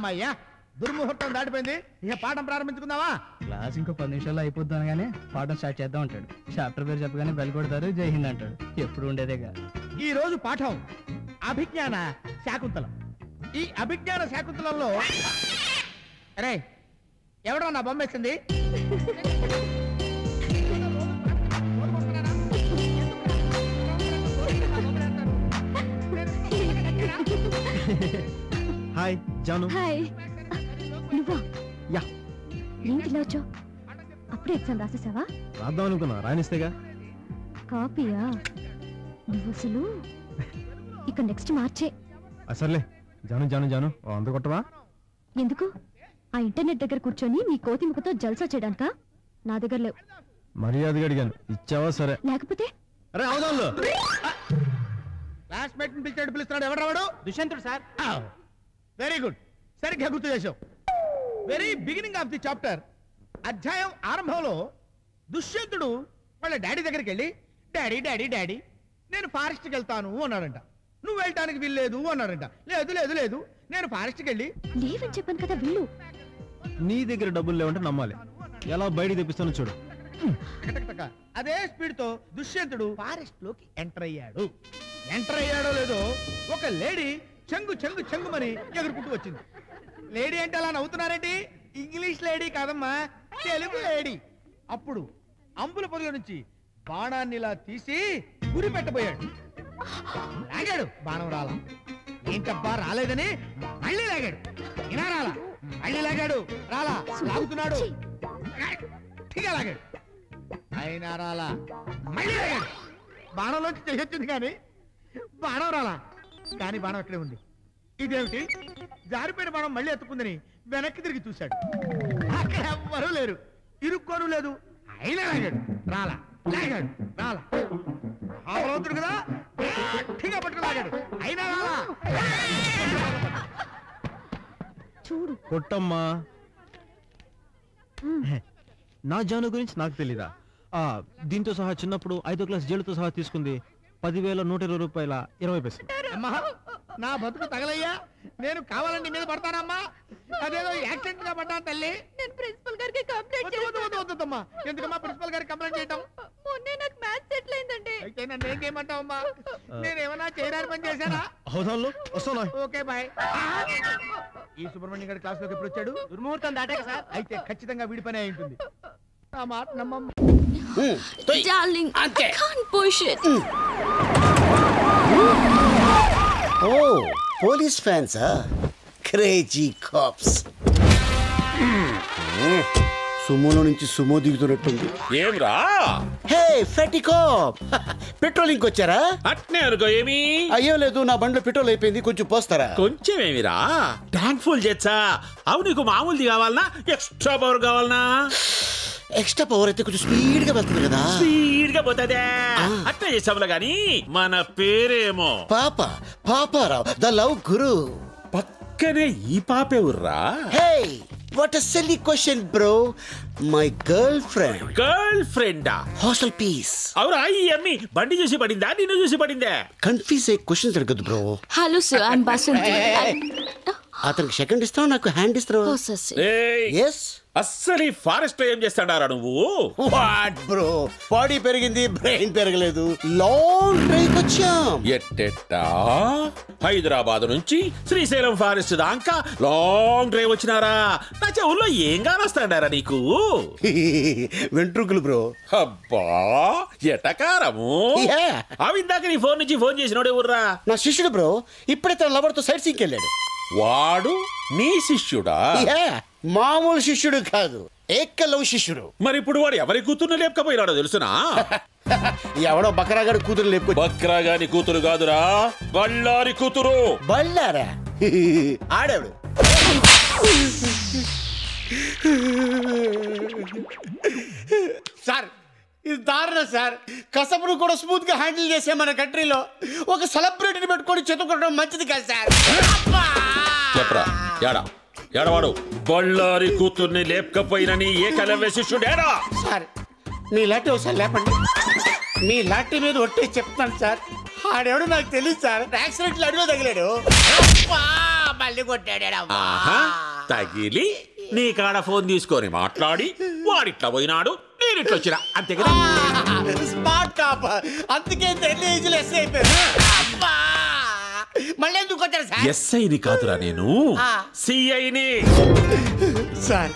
అమ్మయ్యా, దుర్ముహూర్తం దాటిపోయింది. ఇక పాఠం ప్రారంభించుకుందామా? క్లాస్ ఇంకో 10 నిమిషాల్లో అయిపోద్ది అనగానే పాఠం స్టార్ట్ చేద్దాం అంటాడు. చాప్టర్ పేరు చెప్పగానే బెల్ కొడతారు, జై హింద్ అంటాడు. ఎప్పుడు ఉండేదేగా. ఈ రోజు పాఠం అభిజ్ఞాన శాకుంతలం. ఈ అభిజ్ఞాన శాకుంతలంలో అరే ఎవడో నా బొమ్మ వేసింది. హాయ్ జాను. హాయ్. నువ్వా? యా. ఏంటి ఇలా వచ్చావు? అప్పుడే ఎగ్జామ్ రాసేసావా? రాద్దాం అనుకున్నా, రానిస్తేగా. కాపీయా? నువ్వు అసలు ఇక నెక్స్ట్ మార్చే. అసలే జాను జాను జాను అందరు కొట్టవా? ఎందుకు? ఆ ఇంటర్నెట్ దగ్గర కూర్చొని నీ కోతి ముఖతో జల్సా చేయడానికా? నా దగ్గర లేవు. మర్యాదగా అడిగాను, ఇచ్చావా? సరే. లేకపోతే అరే అవదాలు. క్లాస్మేట్ పిలిచాడు, పిలుస్తున్నాడు. ఎవడు రావడు? దుష్యంతుడు సార్. వెరీ గుడ్, సరిగ్గా గుర్తు చేసావు. Very beginning of the chapter, అధ్యాయం ఆరంభంలో దుష్యంతుడు వాళ్ళ డాడీ దగ్గరికి వెళ్ళి, డాడీ డాడీ డాడీ నేను ఫారెస్ట్కి వెళ్తాను అన్నాడంట. నువ్వు వెళ్ళటానికి వీల్లేదు అన్నాడంట. లేదు లేదు లేదు నేను ఫారెస్ట్కి వెళ్ళి లేవని చెప్పాను కదా. వీళ్ళు నీ దగ్గర డబ్బులు లేవంటే నమ్మాలి. ఎలా బయటికి తెప్పిస్తానో చూడు. అదే స్పీడ్ తో దుష్యంతుడు ఫారెస్ట్ లోకి ఎంటర్ అయ్యాడు. ఎంటర్ అయ్యాడో లేదో ఒక లేడీ చెంగు చెంగు చెంగుమని ఎగురుకుంటూ వచ్చింది. లేడీ అంటే అలా నవ్వుతున్నారేంటి? ఇంగ్లీష్ లేడీ కాదమ్మా, తెలుగు లేడీ. అప్పుడు అంబుల పొదిలో నుంచి బాణాన్ని ఇలా తీసి గురి పెట్టబోయాడు. లాగాడు, బాణం రాలా. ఏంటబ్బా రాలేదని మళ్ళీ లాగాడు. ఇలా రాలా, మళ్ళీ లాగాడు, రాలా. లాగుతున్నాడు, ఇక లాగాడు, అయినా రాలా. మళ్ళీ లాగాడు. బాణంలోంచి చేయొచ్చింది కానీ బాణం రాలా. కానీ బాణం అక్కడే ఉంది. ఇదేమిటి, జారిపోయిన బాణం మళ్ళీ ఎత్తుకుందని వెనక్కి తిరిగి చూశాడు. అక్కడ ఎవ్వరూ లేరు, ఇరుక్కోను లేదు. అయినా లాగాడు, రాలా. లాగాడు, రాలా. ఆ బలవంతుడు కదా, గట్టిగా పట్టుకు లాగాడు, అయినా రాలా. చూడు. కొట్టమ్మా. నా జాను గురించి నాకు తెలీదా? దీంతో సహా చిన్నప్పుడు 5వ క్లాస్ జైలుతో సహా తీసుకుంది 10,120 రూపాయల 20 పైసలు. అమ్మా నా బతుకు తగలయ్యా, నేను కావాలని మీద పడతానమ్మా. అదేదో యాక్సిడెంట్ గా పడ్డాను తల్లి. నేను ప్రిన్సిపల్ గారికి కంప్లైంట్ చేస్తాను. వద్దమ్మా, ఎందుకమ్మా ప్రిన్సిపల్ గారికి కంప్లైంట్ చేయటం? మొన్నే నాకు మ్యాథ్స్ సెటిల్ అయిందండి. అయితే నన్ను ఏం చేయమంటావమ్మా? నేనేమన్నా చేయడానికి పని చేశానా? అవుదాంలో వస్తాను. Okay bye. ఈ సుబ్రహ్మణ్యం గారి క్లాస్ లోకి ఎప్పుడు వచ్చాడు? దుర్ముహూర్తం దాటాక సార్. అయితే ఖచ్చితంగా వీడి పని అయి ఉంటుంది. ఆ మాట నమ్మమ్మ. Darling, I can't push it. Oh, police fans, huh? Crazy cops. సుమోలో నుంచి సుమో దిగుతున్నట్టుంది. ఏమ్రా? హే ఫెటీ కాప్, పెట్రోలింగ్ వచ్చారా? అట్నే అనుకో. ఏమి? అయ్యో లేదు, నా బండిలో పెట్రోల్ అయిపోయింది, కొంచెం పోస్తారా? కొంచెం ఏమిరా? ట్యాంక్ ఫుల్ చేచ్చా? అవు నీకు మామూలుది కావాలనా ఎక్స్ట్రా పవర్ కావాలనా? ఎక్స్ట్రా పవర్ అయితే కొంచెం స్పీడ్ గా వెళ్తుంది కదా. స్పీడ్ గా పోతుందే. అట్లా చేసాములా గాని మన పేరేమో పాపారావు, ద లవ్ గురు. పక్కనే ఈ పాపే ఉర్రా. Hey what a silly question bro. My girl friend. గర్ల్ ఫ్రెండా? Hostel piece. అవురా? ఈ అమ్మి బండి చూసి పడిందా నిన్ను చూసి పడిందా? కన్ఫ్యూజ్ అయ్యే క్వశ్చన్స్ అడగదు bro. Hello sir, I'm Basanti. అతనికి సెకండ్ ఇస్తావు, నాకు హ్యాండ్ ఇస్తావు. ఎస్. అస్సలు ఈ ఫారెస్ట్ లో ఏం చేస్తాడారా నువ్వు? వాట్ బ్రో, బాడీ పెరిగింది, బ్రెయిన్ పెరగలేదు. లాంగ్ డ్రైవ్ వచ్చాం. ఎట్టెట్టా? హైదరాబాద్ నుంచి శ్రీశైలం ఫారెస్ట్ దాకా లాంగ్ డ్రైవ్ వచ్చినారా? నా చెవుల్లో ఏం కానొస్తాడారా నీకు? వెంట్రుకులు బ్రో. అబ్బా ఎటకారము. అవిందాక నీ ఫోన్ నుంచి ఫోన్ చేసినోడే ఊర్రా? నా శిష్యుడు బ్రో, ఇప్పుడే తన లవర్ తో సైట్ సీకి వెళ్ళాడు. వాడు నీ శిష్యుడా? మామూలు శిష్యుడు కాదు, ఏకలవ్ శిష్యుడు. మరి ఇప్పుడు వాడు ఎవరి కూతుర్ని లేపకపోయినాడో తెలుసునా? ఎవడో బకరాగాడి కూతురు లేపుకో. బక్రాగాని కూతురు కాదురా, బళ్ళారి కూతురు. బళ్ళారా? ఆడాడు. సార్ ఇది దారుణం సార్. కసపును కూడా స్మూత్ గా హ్యాండిల్ చేసే మన కంట్రీలో ఒక సెలబ్రిటీని పెట్టుకొని చెతుకోవడం మంచిది కాదు సార్. చెప్పరా యాడా ఏడవాడు? బళ్ళారి కూతుర్ని లేపకపోయిన నీ ఏకలవ్య శిష్యుడేడా? సార్ మీ లాఠీ ఒకసారి లేపండి. మీ లాఠీ మీద ఒట్టే చెప్తాను సార్. ఆడెవడో నాకు తెలియదు సార్. యాక్సిడెంట్ అడిలో తగిలాడు. మళ్ళీ కొట్టాడు. ఆహా, తగిలి నీ కాడ ఫోన్ తీసుకొని మాట్లాడి వాడిట్లా పోయినాడు, నేను ఇట్లా వచ్చినా, అంతే కదా. స్మార్ట్ కాప్, అందుకే తెలియజులు ఎస్ అయిపోయారు. మళ్ళీ ఎందుకు వచ్చారు సార్? ఎస్ఐని కాదురా నేను, సిఐని. సార్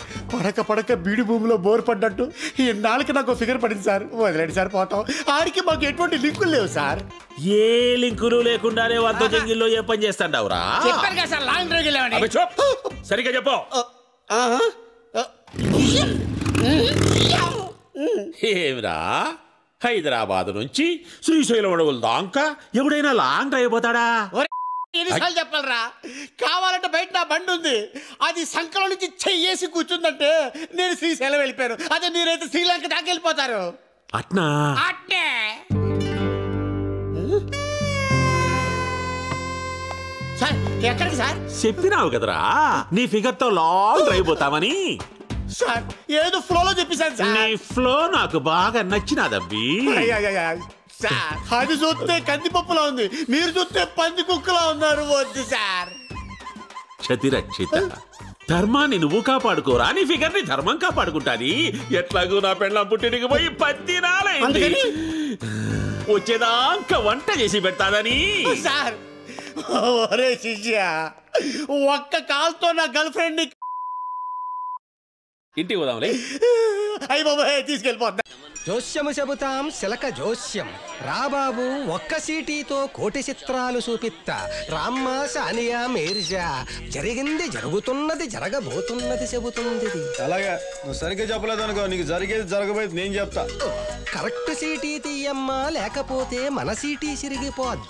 పడక బీడి భూమిలో బోర్ పడ్డట్టు ఈ నాలుగు నాకు ఫిగర్ పడింది సార్. వదిలేండి సార్, పోతాం. ఆడికి మాకు ఎటువంటి లింకులు లేవు సార్. ఏ లింకులు లేకుండానే వంద జంగిల్లో ఏ పని చేస్తాండావురా? చెప్పారు కదా సార్, లాంగ్ డ్రైవ్ వెళ్ళామని. అబ్బే చూప్, సరిగ్గా చెప్పు. ఏమిరా, హైదరాబాద్ నుంచి శ్రీశైలం అడవుల దాకా ఎవడైనా లాంగ్ డ్రైవ్ పోతాడా? ఎన్నిసార్లు చెప్పాలరా? కావాలంటే బయట నా బండి ఉంది, అది సంకలం నుంచి చెయ్యేసి కూర్చుందంటే నేను శ్రీశైలం వెళ్ళిపోయాను. అదే మీరైతే శ్రీలంక దాకా వెళ్ళిపోతారు. అట్నా? అట్నే. సార్ ఎక్కడికి సార్? చెప్పినావు కదరా నీ ఫిగర్ తో లాంగ్ డ్రైవ్ పోతామని. సార్ ఏదో ఫ్లోలో చెప్పేశాను సార్. నీ ఫ్లో నాకు బాగా నచ్చినాదబ్బి. సార్ అది చూస్తే కందిపప్పులా ఉంది, మీరు చూస్తే పంది కుక్కలా ఉన్నారు. వద్దు సార్. క్షతిరక్షిత, ధర్మాన్ని నువ్వు కాపాడుకోరా, నీ ఫిగర్ ని ధర్మం కాపాడుకుంటాది. ఎట్లాగూ నా పెళ్ళం పుట్టినకి పోయి 10 నాలైంది, వచ్చేదాకా వంట చేసి పెడతాదని. సార్ ఒరే శిష్య, ఒక్క కాల్తో నా గర్ల్ ఫ్రెండ్ ని ఇంటికి పోదాంలే. అయ్యి బాబాయ్ తీసుకెళ్ళిపోతా. జోస్యము చెబుతాం శిలక జోస్యం, రాబాబు ఒక్క సీటీతో కోటి చిత్రాలు చూపిత్తా. రామ్మ సానియా మీర్జా, జరిగింది జరుగుతున్నది జరగబోతున్నది చెబుతుంది. అలాగే నువ్వు సరిగ్గా చెప్పలేదు అనుకో, నీకు జరిగేది జరగబోయేది నేను చెప్తా. కరెక్ట్ సీటీ తీయమ్మా, లేకపోతే మన సీటీ సిరిగిపోద్ది.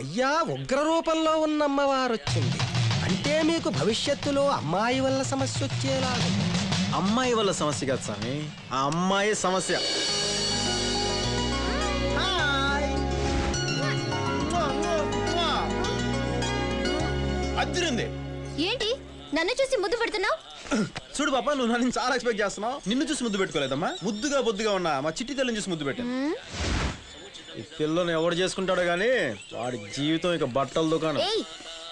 అయ్యా ఉగ్ర రూపంలో ఉన్న అమ్మవారు వచ్చింది అంటే మీకు భవిష్యత్తులో అమ్మాయి వల్ల సమస్య వచ్చేలాగా. అమ్మాయి వల్ల సమస్య కాదు స్వామి, ఆ అమ్మాయి సమస్య. అదిరింది. ఏంటి నన్ను చూసి ముద్దు పెడుతున్నావు? చూడు పాప, నువ్వు నన్ను చాలా ఎక్స్పెక్ట్ చేస్తున్నావు. నిన్ను చూసి ముద్దు పెట్టుకోలేదమ్మా, ముద్దుగా బొద్దుగా ఉన్నా మా చిట్టి తల్లిని చూసి ముద్దు పెట్టాను. ఈ పిల్లని ఎవడు చేసుకుంటాడో గానీ వాడి జీవితం ఇక బట్టల దుకాణం.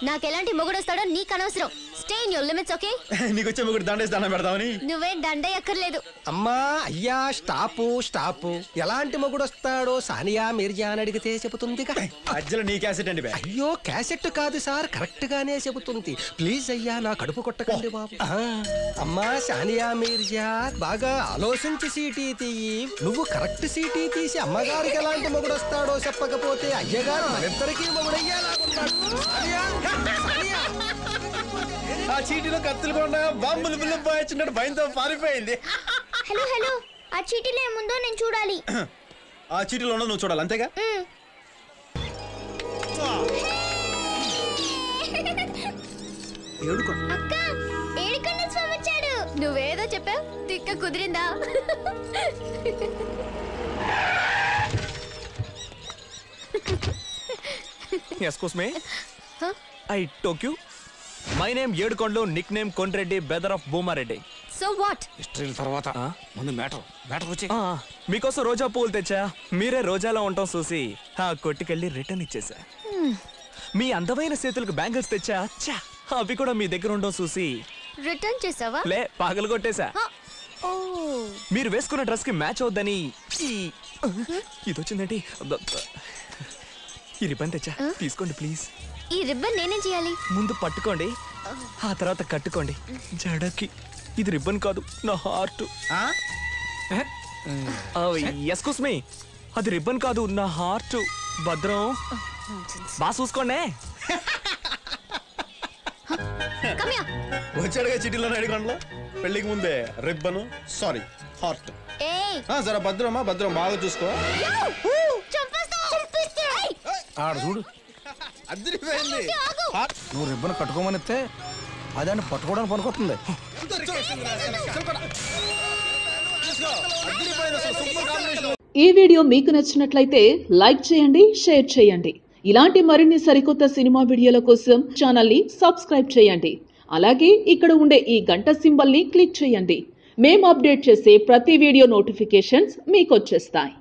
నాకెలాంటి మొగుడు వస్తాడో నీకు అనవసరం. Stay in your limits, okay? నీకు వచ్చే మొగుడు దండేసి దండం పెడతామని. నువ్వేం దండయక్కర్లేదు. అమ్మా అయ్యా స్టాపు. ఎలాంటి మొగుడు వస్తాడో సానియా మీర్జా అని అడిగితే చెబుతుందిగా. మధ్యలో నీ క్యాసెట్ అండి. అయ్యో క్యాసెట్ కాదు సార్, కరెక్ట్ గానే చెబుతుంది. ప్లీజ్ అయ్యా నా కడుపు కొట్టకండి బాబు. అమ్మా సానియా మీర్జా, బాగా ఆలోచించి సీటీ తీయి. నువ్వు కరెక్ట్ సీటీ తీసి అమ్మగారికి ఎలాంటి మొగుడు వస్తాడో చెప్పకపోతే అయ్యగారు మనిద్దరికీ మొగుడయ్యేలాగుంటాడు. ఆ చీటీలో కత్తులు కొండ బాంబులు బిల్లు పోయొచ్చినట్టు భయంతో పారిపోయింది. హలో, ఆ చీటీలో ఏముందో నేను చూడాలి. ఆ చీటీలో ఉన్నది నువ్వు చూడాలి, అంతేగా? అక్క, ఏడుకొండ స్వామి వచ్చాడు. నువ్వేదో చెప్పావు, తిక్క కుదిరిందా? Excuse me. I took you. My name Yedukondu, nickname Konreddy, brother of Boomareddy. So what? History తర్వాత ముందు మ్యాటర్ వచ్చి మీకోసం రోజా పూలు తెచ్చా. మీరే రోజాలో ఉంటాం చూసి ఆ కొట్టుకెళ్ళి రిటర్న్ ఇచ్చేసా. మీ అందమైన చేతులకు బ్యాంగిల్స్ తెచ్చా. అవి కూడా మీ దగ్గర ఉండడం చూసి రిటర్న్ చేసావా? లే, పగలు కొట్టేశా. మీరు వేసుకున్న డ్రెస్ కి మ్యాచ్ అవుద్దని ఇది వచ్చిందండి. ఈ రిబ్బన్ తెచ్చా, తీసుకోండి ప్లీజ్. ఈ రిబ్బన్ నేనేం చేయాలి? ముందు పట్టుకోండి, ఆ తర్వాత కట్టుకోండి జడకి. ఇది రిబ్బన్ కాదు, నా హార్ట్. ఎస్క్యూస్ మీ, అది రిబ్బన్ కాదు, నా హార్ట్. భద్రం, బాగా చూసుకోండి. వచ్చాడుగా చిటీలో నడికొండలో. పెళ్లికి ముందే రిబ్బను, సారీ హార్ట్. సరే భద్రమ్మా, భద్రం బాగా చూసుకో. ఆడ చూడు, అదిరిపోయింది. నువ్వు రిబ్బన్ కట్టుకోమనిస్తే అదాన్ని పట్టుకోవడానికి పనికొస్తుంది. ఈ వీడియో మీకు నచ్చినట్లయితే లైక్ చేయండి, షేర్ చేయండి. ఇలాంటి మరిన్ని సరికొత్త సినిమా వీడియోల కోసం ఛానల్ని సబ్స్క్రైబ్ చేయండి. అలాగే ఇక్కడ ఉండే ఈ గంట సింబల్ని క్లిక్ చేయండి. మేము అప్డేట్ చేసే ప్రతి వీడియో నోటిఫికేషన్స్ మీకు వచ్చేస్తాయి.